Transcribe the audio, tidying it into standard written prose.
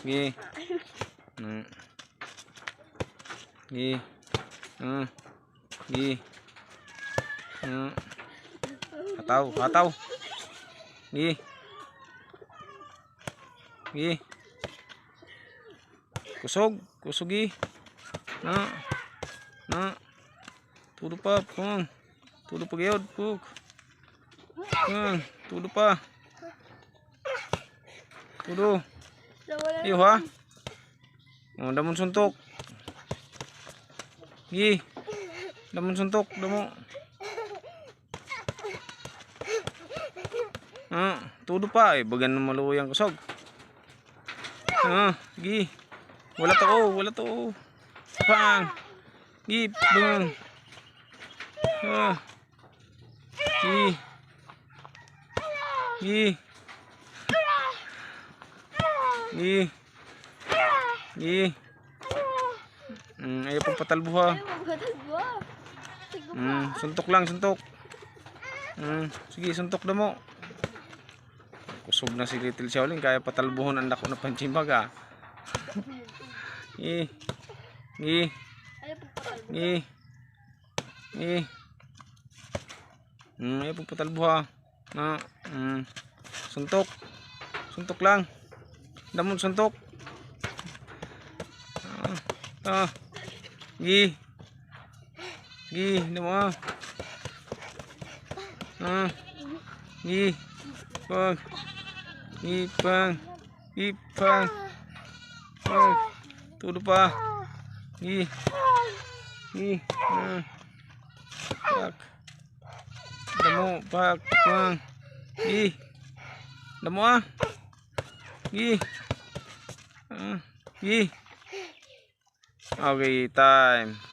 Gi. Gi. Gi. Hataw, hataw. Gi. Gi. Kusog, kusog gi. Na. Tudo pa, pung. Tudo pa gyud, pug. Tudo pa. Tudo. Iyo ha. Oh, damon suntok. Gi. Damon suntok, damo. Tudo pa eh, bagan na maluyang kusog. Gi. Wala to, wala to. Pang. Gi, bung. Gi. Gi. Gi. Gi. Ayaw pang patalbo ha. Suntok lang, suntok. Sige, suntok na mo. Kusog na si Little Shaolin, kaya patalbuhon ang dako na panchimbag ha. Gi. Gi. Gi. Gi. Ayaw pang patalbo ha. Suntok. Suntok lang. Damon suntok. Gi. Gi, damo. Gi. Pag. Gi pang. Gi pang. Pag. Tudo pa. Gi. Gi. Pak. Damo, pak, pang. Gi. Damo ah. Gi. Gi. Okay, time.